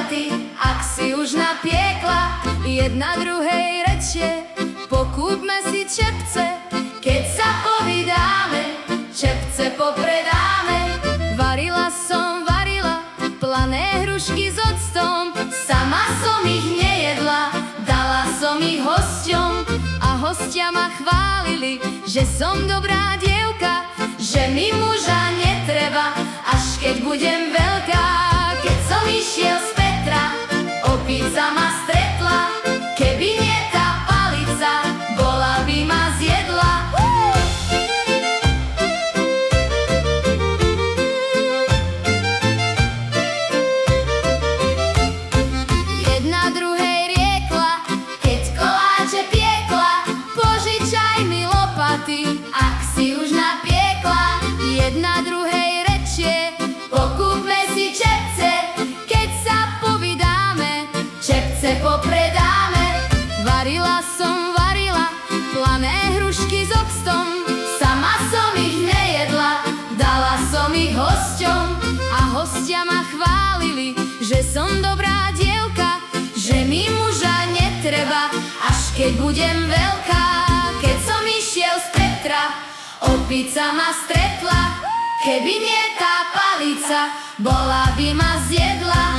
lopaty, ak si už napiekla. Jedna druhej rečie, pokúpme si čepce, keď sa povydáme, čepce popredáme. Varila, plané hrušky s octom, sama som ich nejedla, dala som ich hosťom. A hostia ma chválili, že som dobrá dievka, že mi muža netreba, až keď budem veľká. Keď som išiel z Petra, opica ma stretla, keby nie tá palica, bola by ma zjedla. Jedna druhej riekla, keď koláče piekla, požičaj mi lopaty, ak si už napiekla. Jedna druhej rečie, pokúpme si čepce, keď sa povydáme, čepce popredáme. Varila, plané hrušky s octom, sama som ich nejedla, dala som ich hosťom. A hostia ma chválili, že som dobrá dievka, že mi muža netreba, až keď budem veľká. Keď som išiel z Petra, opica ma stretla, keby nie tá palica, bola by ma zjedla.